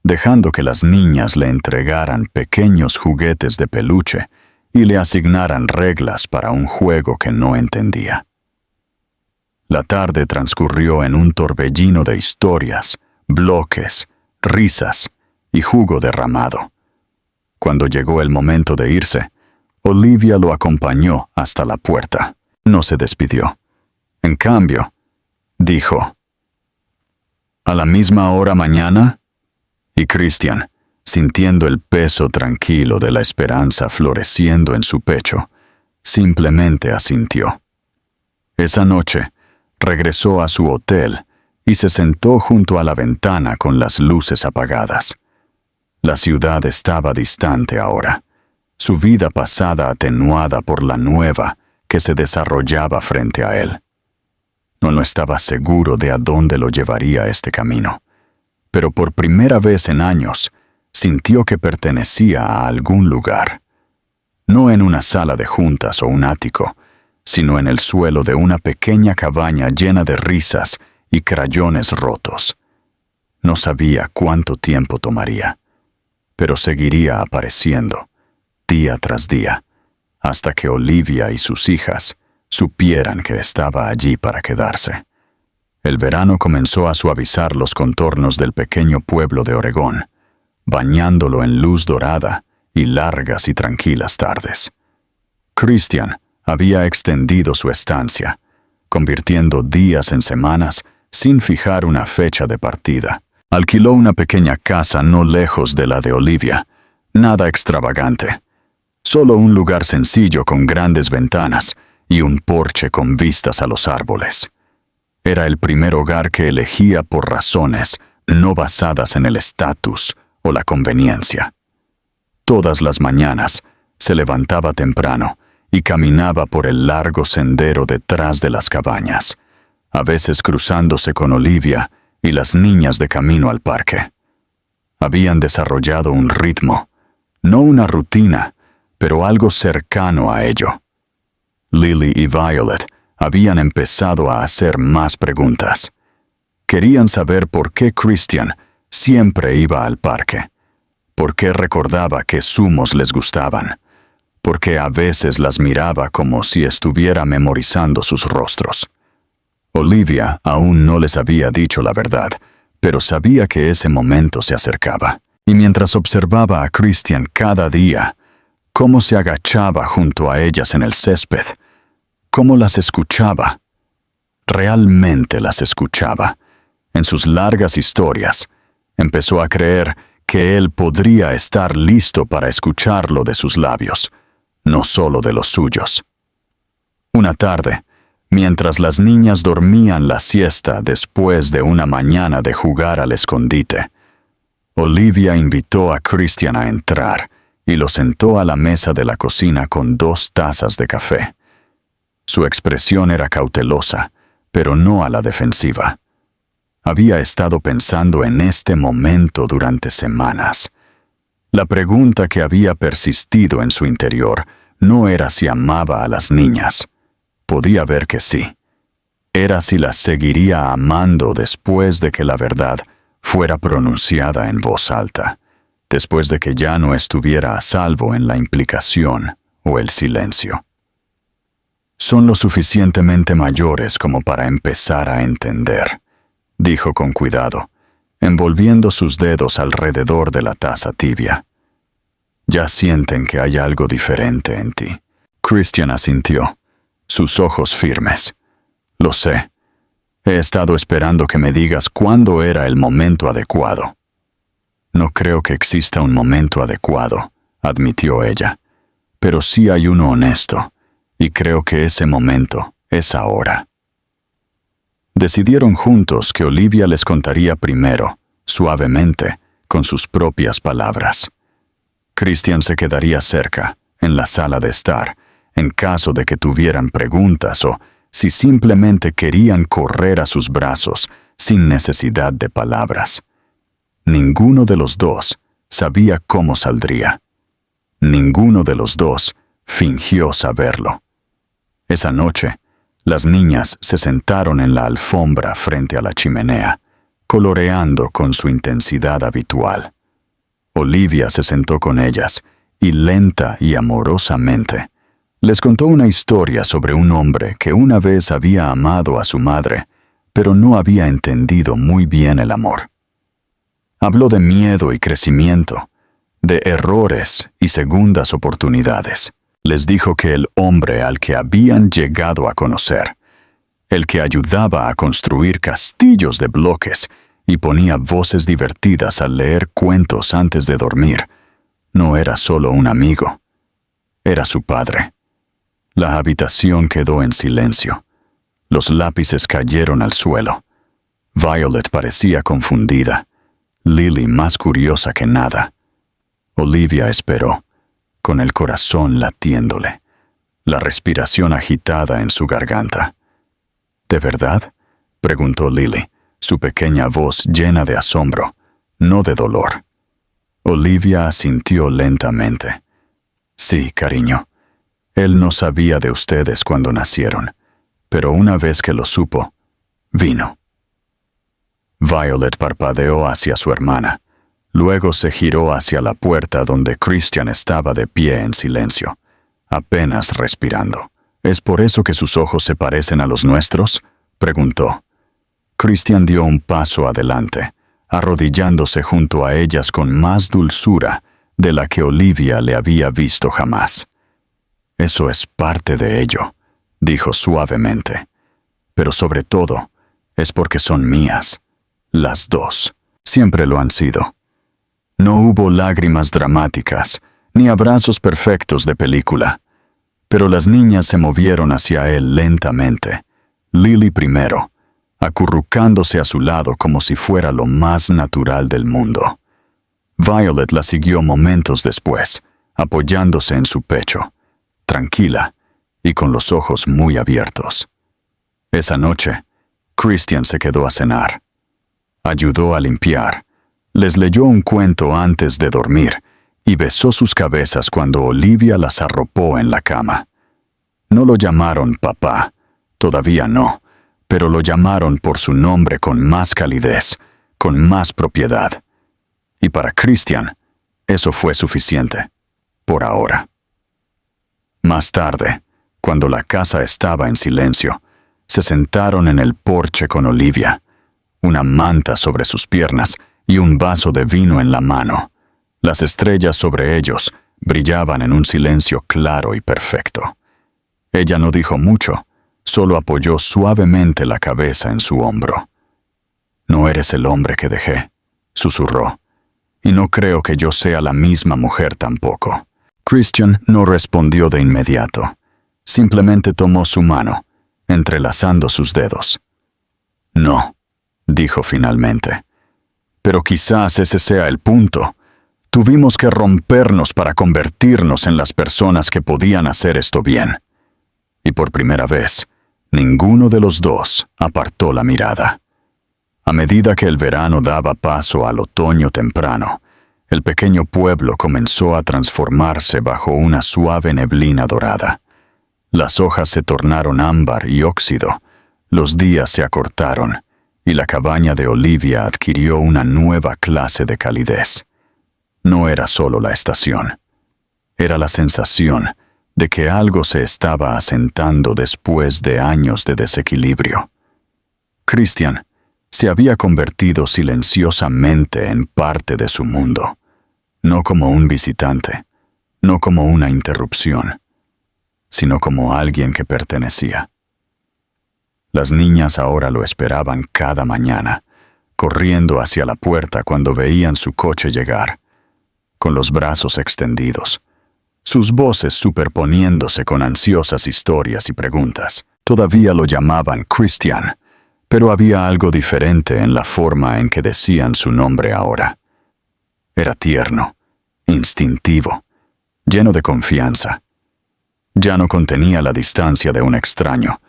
dejando que las niñas le entregaran pequeños juguetes de peluche y le asignaran reglas para un juego que no entendía. La tarde transcurrió en un torbellino de historias, bloques, risas y jugo derramado. Cuando llegó el momento de irse, Olivia lo acompañó hasta la puerta. No se despidió. En cambio, dijo, «¿A la misma hora mañana?» Y Christian, sintiendo el peso tranquilo de la esperanza floreciendo en su pecho, simplemente asintió. Esa noche, regresó a su hotel y se sentó junto a la ventana con las luces apagadas. La ciudad estaba distante ahora, su vida pasada atenuada por la nueva que se desarrollaba frente a él. No estaba seguro de a dónde lo llevaría este camino, pero por primera vez en años sintió que pertenecía a algún lugar. No en una sala de juntas o un ático, sino en el suelo de una pequeña cabaña llena de risas y crayones rotos. No sabía cuánto tiempo tomaría, pero seguiría apareciendo, día tras día, hasta que Olivia y sus hijas supieran que estaba allí para quedarse. El verano comenzó a suavizar los contornos del pequeño pueblo de Oregón, bañándolo en luz dorada y largas y tranquilas tardes. Christian había extendido su estancia, convirtiendo días en semanas sin fijar una fecha de partida. Alquiló una pequeña casa no lejos de la de Olivia, nada extravagante, solo un lugar sencillo con grandes ventanas y un porche con vistas a los árboles. Era el primer hogar que elegía por razones no basadas en el estatus o la conveniencia. Todas las mañanas se levantaba temprano y caminaba por el largo sendero detrás de las cabañas, a veces cruzándose con Olivia y las niñas de camino al parque. Habían desarrollado un ritmo, no una rutina, pero algo cercano a ello. Lily y Violet habían empezado a hacer más preguntas. Querían saber por qué Christian siempre iba al parque, por qué recordaba qué zumos les gustaban, por qué a veces las miraba como si estuviera memorizando sus rostros. Olivia aún no les había dicho la verdad, pero sabía que ese momento se acercaba. Y mientras observaba a Christian cada día, cómo se agachaba junto a ellas en el césped, cómo las escuchaba, realmente las escuchaba, en sus largas historias, empezó a creer que él podría estar listo para escucharlo de sus labios, no solo de los suyos. Una tarde, mientras las niñas dormían la siesta después de una mañana de jugar al escondite, Olivia invitó a Christian a entrar y lo sentó a la mesa de la cocina con 2 tazas de café. Su expresión era cautelosa, pero no a la defensiva. Había estado pensando en este momento durante semanas. La pregunta que había persistido en su interior no era si amaba a las niñas. Podía ver que sí. Era si las seguiría amando después de que la verdad fuera pronunciada en voz alta, después de que ya no estuviera a salvo en la implicación o el silencio. Son lo suficientemente mayores como para empezar a entender, dijo con cuidado, envolviendo sus dedos alrededor de la taza tibia. Ya sienten que hay algo diferente en ti. Christian asintió, sus ojos firmes. Lo sé. He estado esperando que me digas cuándo era el momento adecuado. No creo que exista un momento adecuado, admitió ella, pero sí hay uno honesto, y creo que ese momento es ahora. Decidieron juntos que Olivia les contaría primero, suavemente, con sus propias palabras. Christian se quedaría cerca, en la sala de estar, en caso de que tuvieran preguntas o si simplemente querían correr a sus brazos sin necesidad de palabras. Ninguno de los dos sabía cómo saldría. Ninguno de los dos fingió saberlo. Esa noche, las niñas se sentaron en la alfombra frente a la chimenea, coloreando con su intensidad habitual. Olivia se sentó con ellas y lenta y amorosamente les contó una historia sobre un hombre que una vez había amado a su madre, pero no había entendido muy bien el amor. Habló de miedo y crecimiento, de errores y segundas oportunidades. Les dijo que el hombre al que habían llegado a conocer el que ayudaba a construir castillos de bloques y ponía voces divertidas al leer cuentos antes de dormir, no era solo un amigo, era su padre. La habitación quedó en silencio. Los lápices cayeron al suelo. Violet parecía confundida, Lily más curiosa que nada. Olivia esperó, con el corazón latiéndole, la respiración agitada en su garganta. ¿De verdad?, preguntó Lily, su pequeña voz llena de asombro, no de dolor. Olivia asintió lentamente. Sí, cariño. Él no sabía de ustedes cuando nacieron, pero una vez que lo supo, vino. Violet parpadeó hacia su hermana. Luego se giró hacia la puerta donde Christian estaba de pie en silencio, apenas respirando. ¿Es por eso que sus ojos se parecen a los nuestros?, preguntó. Christian dio un paso adelante, arrodillándose junto a ellas con más dulzura de la que Olivia le había visto jamás. Eso es parte de ello, dijo suavemente. Pero sobre todo, es porque son mías. Las dos. Siempre lo han sido. No hubo lágrimas dramáticas, ni abrazos perfectos de película. Pero las niñas se movieron hacia él lentamente. Lily primero, acurrucándose a su lado como si fuera lo más natural del mundo. Violet la siguió momentos después, apoyándose en su pecho, tranquila y con los ojos muy abiertos. Esa noche, Christian se quedó a cenar. Ayudó a limpiar, les leyó un cuento antes de dormir y besó sus cabezas cuando Olivia las arropó en la cama. No lo llamaron papá, todavía no, pero lo llamaron por su nombre con más calidez, con más propiedad. Y para Christian, eso fue suficiente, por ahora. Más tarde, cuando la casa estaba en silencio, se sentaron en el porche con Olivia, una manta sobre sus piernas y un vaso de vino en la mano. Las estrellas sobre ellos brillaban en un silencio claro y perfecto. Ella no dijo mucho, solo apoyó suavemente la cabeza en su hombro. «No eres el hombre que dejé», susurró, «y no creo que yo sea la misma mujer tampoco». Christian no respondió de inmediato. Simplemente tomó su mano, entrelazando sus dedos. «No», dijo finalmente. «Pero quizás ese sea el punto. Tuvimos que rompernos para convertirnos en las personas que podían hacer esto bien». Y por primera vez, ninguno de los dos apartó la mirada. A medida que el verano daba paso al otoño temprano, el pequeño pueblo comenzó a transformarse bajo una suave neblina dorada. Las hojas se tornaron ámbar y óxido, los días se acortaron, y la cabaña de Olivia adquirió una nueva clase de calidez. No era solo la estación, era la sensación de que algo se estaba asentando después de años de desequilibrio. Christian se había convertido silenciosamente en parte de su mundo, no como un visitante, no como una interrupción, sino como alguien que pertenecía. Las niñas ahora lo esperaban cada mañana, corriendo hacia la puerta cuando veían su coche llegar, con los brazos extendidos, sus voces superponiéndose con ansiosas historias y preguntas. Todavía lo llamaban Christian, pero había algo diferente en la forma en que decían su nombre ahora. Era tierno, instintivo, lleno de confianza. Ya no contenía la distancia de un extraño,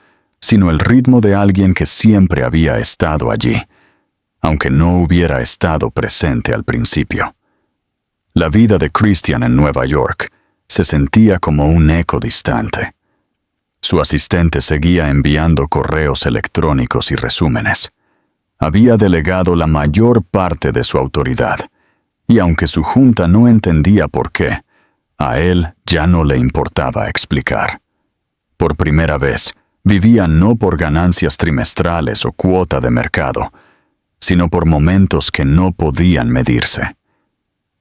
sino el ritmo de alguien que siempre había estado allí, aunque no hubiera estado presente al principio. La vida de Christian en Nueva York se sentía como un eco distante. Su asistente seguía enviando correos electrónicos y resúmenes. Había delegado la mayor parte de su autoridad, y aunque su junta no entendía por qué, a él ya no le importaba explicar. Por primera vez, vivía no por ganancias trimestrales o cuota de mercado, sino por momentos que no podían medirse.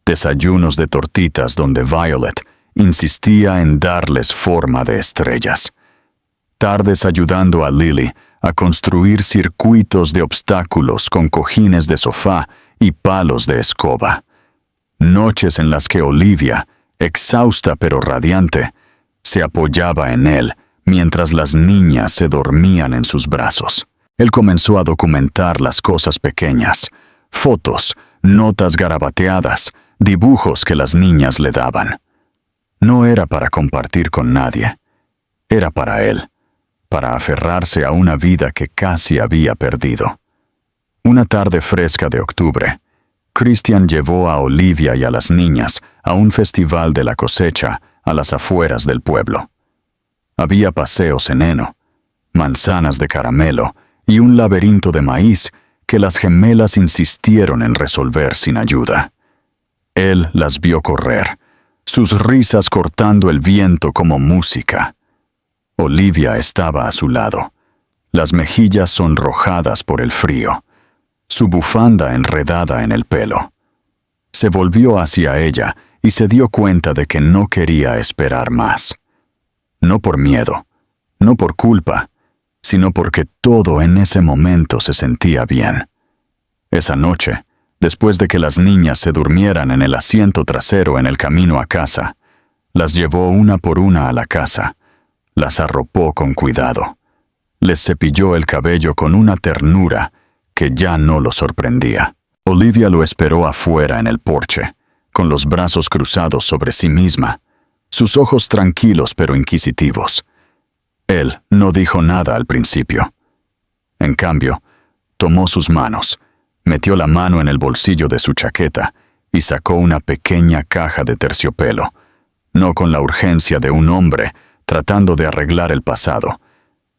Desayunos de tortitas donde Violet insistía en darles forma de estrellas. Tardes ayudando a Lily a construir circuitos de obstáculos con cojines de sofá y palos de escoba. Noches en las que Olivia, exhausta pero radiante, se apoyaba en él mientras las niñas se dormían en sus brazos. Él comenzó a documentar las cosas pequeñas, fotos, notas garabateadas, dibujos que las niñas le daban. No era para compartir con nadie, era para él, para aferrarse a una vida que casi había perdido. Una tarde fresca de octubre, Christian llevó a Olivia y a las niñas a un festival de la cosecha a las afueras del pueblo. Había paseos en heno, manzanas de caramelo y un laberinto de maíz que las gemelas insistieron en resolver sin ayuda. Él las vio correr, sus risas cortando el viento como música. Olivia estaba a su lado, las mejillas sonrojadas por el frío, su bufanda enredada en el pelo. Se volvió hacia ella y se dio cuenta de que no quería esperar más. No por miedo, no por culpa, sino porque todo en ese momento se sentía bien. Esa noche, después de que las niñas se durmieran en el asiento trasero en el camino a casa, las llevó una por una a la casa, las arropó con cuidado, les cepilló el cabello con una ternura que ya no lo sorprendía. Olivia lo esperó afuera en el porche, con los brazos cruzados sobre sí misma, sus ojos tranquilos pero inquisitivos. Él no dijo nada al principio. En cambio, tomó sus manos, metió la mano en el bolsillo de su chaqueta y sacó una pequeña caja de terciopelo, no con la urgencia de un hombre tratando de arreglar el pasado,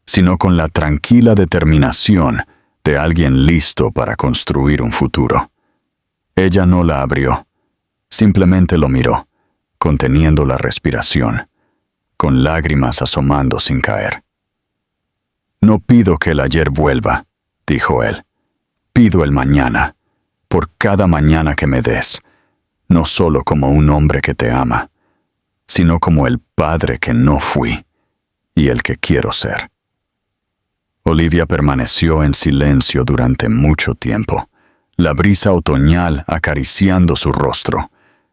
sino con la tranquila determinación de alguien listo para construir un futuro. Ella no la abrió, simplemente lo miró, conteniendo la respiración, con lágrimas asomando sin caer. «No pido que el ayer vuelva», dijo él. «Pido el mañana, por cada mañana que me des, no solo como un hombre que te ama, sino como el padre que no fui y el que quiero ser». Olivia permaneció en silencio durante mucho tiempo, la brisa otoñal acariciando su rostro,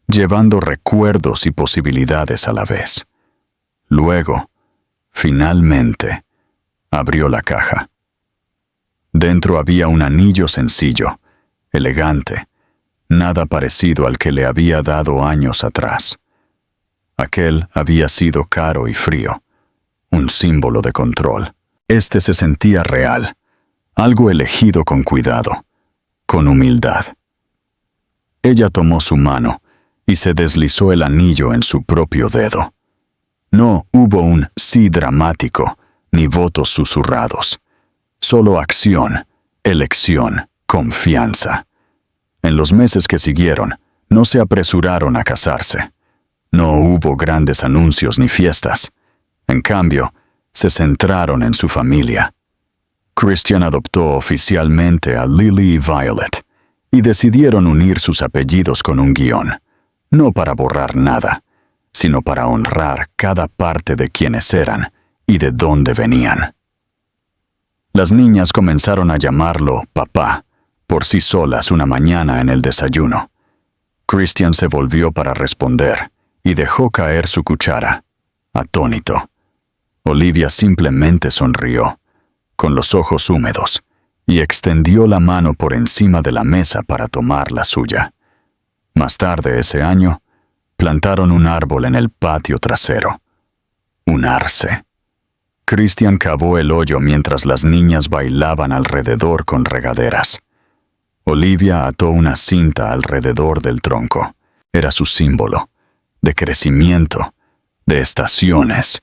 llevando recuerdos y posibilidades a la vez. Luego, finalmente, abrió la caja. Dentro había un anillo sencillo, elegante, nada parecido al que le había dado años atrás. Aquel había sido caro y frío, un símbolo de control. Este se sentía real, algo elegido con cuidado, con humildad. Ella tomó su mano y se deslizó el anillo en su propio dedo. No hubo un sí dramático, ni votos susurrados. Solo acción, elección, confianza. En los meses que siguieron, no se apresuraron a casarse. No hubo grandes anuncios ni fiestas. En cambio, se centraron en su familia. Christian adoptó oficialmente a Lily y Violet, y decidieron unir sus apellidos con un guión, no para borrar nada, sino para honrar cada parte de quienes eran y de dónde venían. Las niñas comenzaron a llamarlo papá, por sí solas una mañana en el desayuno. Christian se volvió para responder y dejó caer su cuchara, atónito. Olivia simplemente sonrió, con los ojos húmedos, y extendió la mano por encima de la mesa para tomar la suya. Más tarde ese año, plantaron un árbol en el patio trasero. Un arce. Christian cavó el hoyo mientras las niñas bailaban alrededor con regaderas. Olivia ató una cinta alrededor del tronco. Era su símbolo, de crecimiento, de estaciones,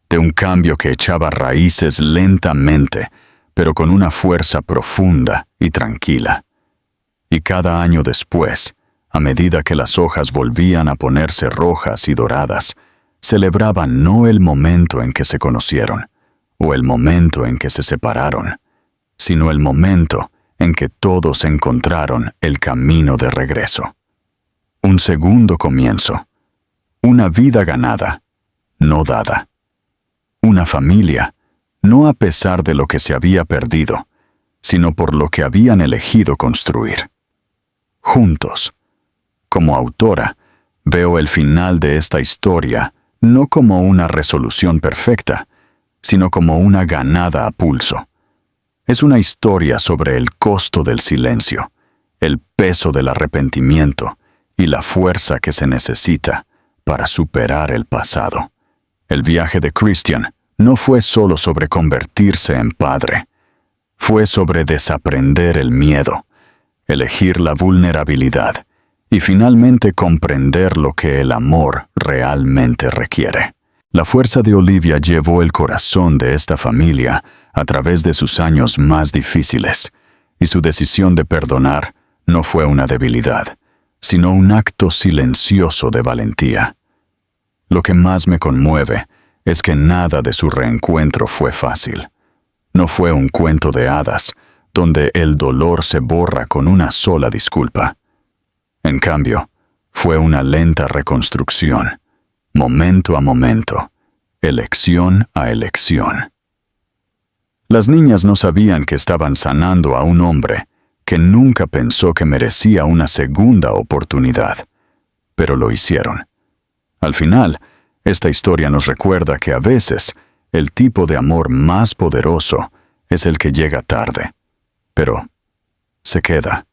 de un cambio que echaba raíces lentamente, pero con una fuerza profunda y tranquila. Y cada año después, a medida que las hojas volvían a ponerse rojas y doradas, celebraban no el momento en que se conocieron, o el momento en que se separaron, sino el momento en que todos encontraron el camino de regreso. Un segundo comienzo, una vida ganada, no dada. Una familia, no a pesar de lo que se había perdido, sino por lo que habían elegido construir. Juntos. Como autora, veo el final de esta historia no como una resolución perfecta, sino como una ganada a pulso. Es una historia sobre el costo del silencio, el peso del arrepentimiento y la fuerza que se necesita para superar el pasado. El viaje de Christian no fue solo sobre convertirse en padre, fue sobre desaprender el miedo, elegir la vulnerabilidad y finalmente comprender lo que el amor realmente requiere. La fuerza de Olivia llevó el corazón de esta familia a través de sus años más difíciles, y su decisión de perdonar no fue una debilidad, sino un acto silencioso de valentía. Lo que más me conmueve es que nada de su reencuentro fue fácil. No fue un cuento de hadas, donde el dolor se borra con una sola disculpa. En cambio, fue una lenta reconstrucción, momento a momento, elección a elección. Las niñas no sabían que estaban sanando a un hombre que nunca pensó que merecía una segunda oportunidad, pero lo hicieron. Al final, esta historia nos recuerda que a veces el tipo de amor más poderoso es el que llega tarde, pero se queda.